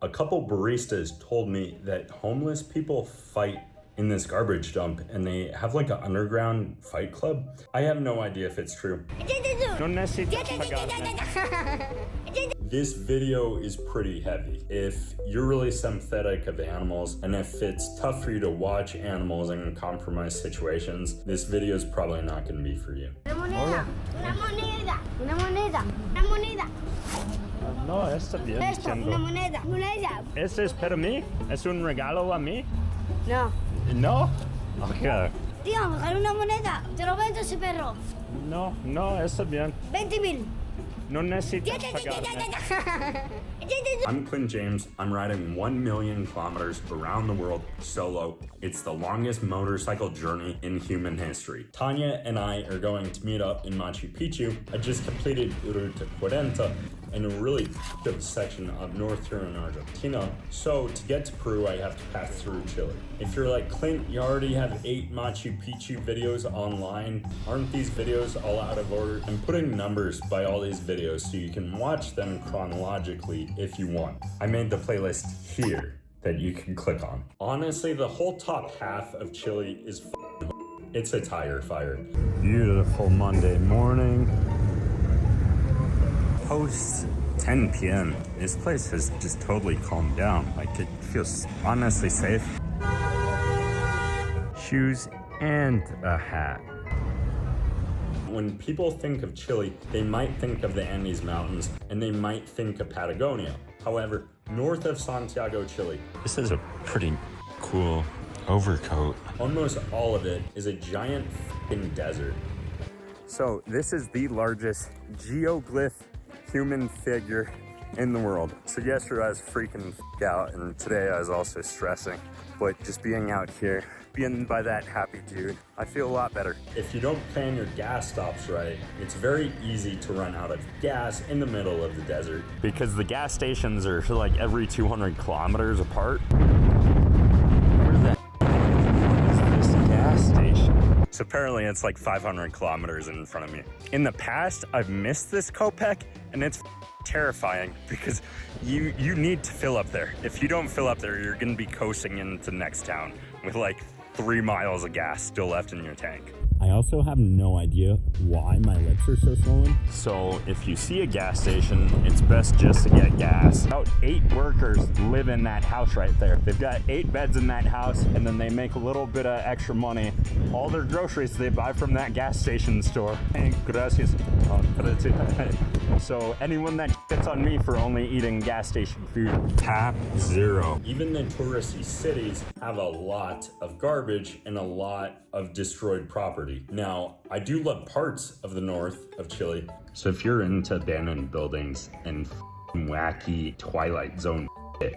A couple baristas told me that homeless people fight in this garbage dump and they have like an underground fight club. I have no idea if it's true. This video is pretty heavy. If you're really sympathetic of animals and if it's tough for you to watch animals in compromised situations, this video is probably not going to be for you. Una moneda. No, está bien. Esto, una moneda. ¿Este es para mí? ¿Es un regalo a mí? No. No? Ok. Tío, me una moneda. Te lo vendo ese perro. No, está bien. 20,000. No necesitas pagarme. I'm Clint James. I'm riding 1 million kilometers around the world solo. It's the longest motorcycle journey in human history. Tanya and I are going to meet up in Machu Picchu. I just completed Ruta 40 in a really good section up north here in Argentina. So to get to Peru, I have to pass through Chile. If you're like Clint, you already have 8 Machu Picchu videos online. Aren't these videos all out of order? I'm putting numbers by all these videos so you can watch them chronologically if you want. I made the playlist here that you can click on. Honestly, the whole top half of Chile is it's a tire fire. Beautiful Monday morning. Post 10 p.m. This place has just totally calmed down. Like, it feels honestly safe. Shoes and a hat. When people think of Chile, they might think of the Andes Mountains and they might think of Patagonia. However, north of Santiago, Chile, This is a pretty cool overcoat. almost all of it is a giant f***ing desert. So this is the largest geoglyph human figure in the world. So yesterday I was freaking out and today I was also stressing, but just being out here, being by that happy dude, I feel a lot better. If you don't plan your gas stops right, it's very easy to run out of gas in the middle of the desert. Because the gas stations are like every 200 kilometers apart. This gas station. So apparently it's like 500 kilometers in front of me. In the past, I've missed this Kopek and it's terrifying because you need to fill up there. If you don't fill up there, you're gonna be coasting into the next town with like 3 miles of gas still left in your tank. I also have no idea why my legs are so swollen. So if you see a gas station, it's best just to get gas. About 8 workers live in that house right there. They've got 8 beds in that house and then they make a little bit of extra money. All their groceries they buy from that gas station store. Hey, gracias. So anyone that gets on me for only eating gas station food, tap 0. Even the touristy cities have a lot of garbage and a lot of destroyed property. Now, I do love parts of the north of Chile. So if you're into abandoned buildings and wacky Twilight Zone,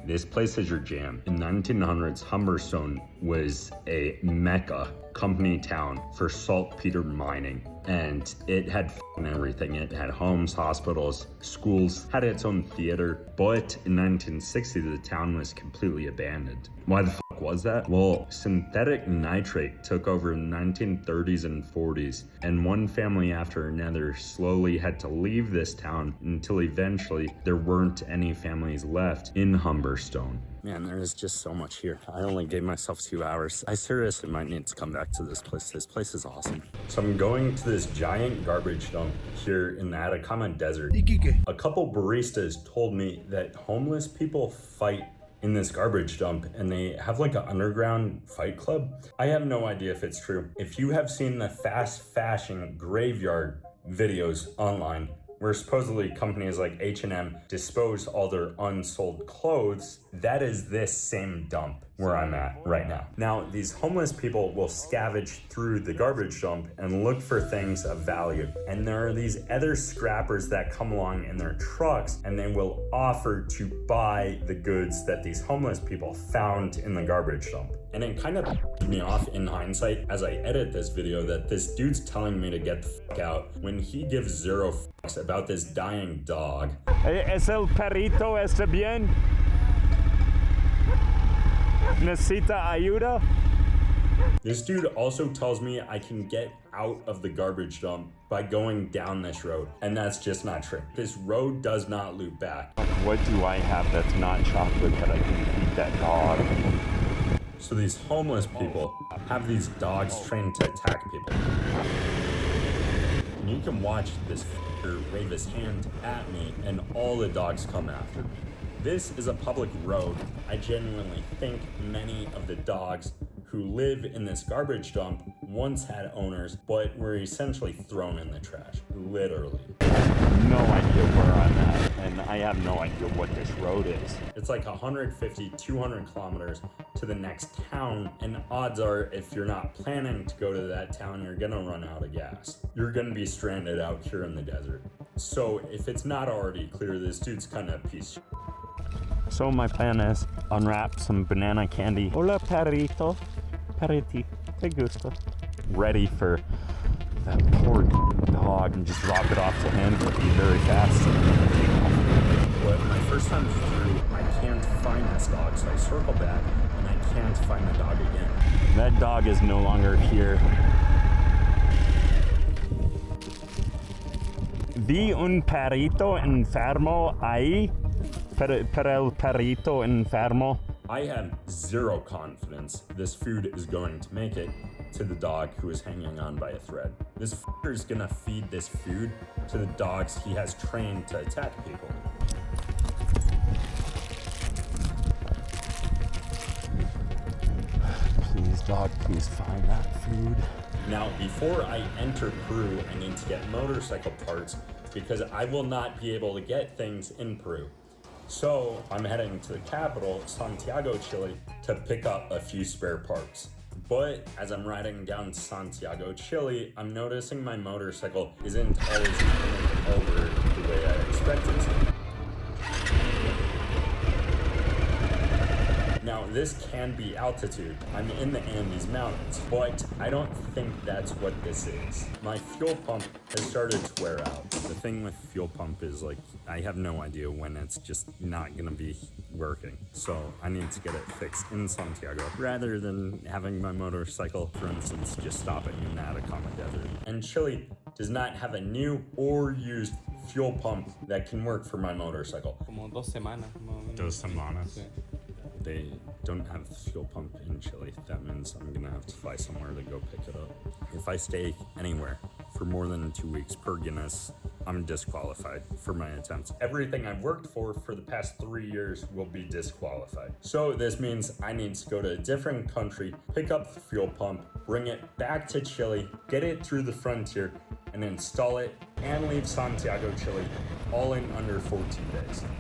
this place is your jam. In 1900s, Humberstone was a mecca company town for saltpeter mining. And it had everything. It had homes, hospitals, schools, had its own theater. But in 1960, the town was completely abandoned. Why the was that? Well, synthetic nitrate took over in the 1930s and 40s, and one family after another slowly had to leave this town until eventually there weren't any families left in Humberstone. Man, there is just so much here. I only gave myself 2 hours. I seriously might need to come back to this place. This place is awesome. So I'm going to this giant garbage dump here in the Atacama desert. A couple baristas told me that homeless people fight in this garbage dump and they have like an underground fight club. I have no idea if it's true. If you have seen the fast fashion graveyard videos online, where supposedly companies like H&M dispose all their unsold clothes, that is this same dump where I'm at right now. Now, these homeless people will scavenge through the garbage dump and look for things of value. And there are these other scrappers that come along in their trucks and they will offer to buy the goods that these homeless people found in the garbage dump. And it kind of pissed me off in hindsight as I edit this video that this dude's telling me to get the fuck out when he gives 0 fucks about this dying dog. ¿Es el perrito está bien? ¿Necesita ayuda? This dude also tells me I can get out of the garbage dump by going down this road, and that's just not true. This road does not loop back. What do I have that's not chocolate that I can feed that dog? So these homeless people have these dogs trained to attack people. And you can watch this f***er wave his hand at me and all the dogs come after me. This is a public road. I genuinely think many of the dogs who live in this garbage dump once had owners, but were essentially thrown in the trash, literally. No idea where I'm at, and I have no idea what this road is. It's like 150, 200 kilometers to the next town, and odds are if you're not planning to go to that town, you're gonna run out of gas. You're gonna be stranded out here in the desert. So if it's not already clear, this dude's kind of a piece of shit. So my plan is unwrap some banana candy. Hola perrito, perriti, te gusta. Ready for that poor dog and just drop it off to him. It'll be very fast. But my first time through, I can't find this dog, so I circle back and I can't find the dog again. That dog is no longer here. Vi un perrito enfermo ahí. Per el perrito enfermo. I have zero confidence this food is going to make it to the dog who is hanging on by a thread. This f***er is gonna feed this food to the dogs he has trained to attack people. Please, dog, please find that food. Now, before I enter Peru, I need to get motorcycle parts because I will not be able to get things in Peru. So I'm heading to the capital, Santiago, Chile, to pick up a few spare parts. But as I'm riding down Santiago, Chile, I'm noticing my motorcycle isn't always turning over the way I expected to. Now, this can be altitude. I'm in the Andes Mountains, but I don't think that's what this is. My fuel pump has started to wear out. The thing with fuel pump is like, I have no idea when it's just not gonna be working. So I need to get it fixed in Santiago rather than having my motorcycle, for instance, just stopping in the Atacama desert. And Chile does not have a new or used fuel pump that can work for my motorcycle. Como 2 semanas. Más o menos. 2 semanas. Sí. They don't have a fuel pump in Chile. That means I'm gonna have to fly somewhere to go pick it up. If I stay anywhere for more than 2 weeks per Guinness, I'm disqualified for my attempts. Everything I've worked for the past 3 years will be disqualified. So this means I need to go to a different country, pick up the fuel pump, bring it back to Chile, get it through the frontier, and install it and leave Santiago, Chile, all in under 14 days.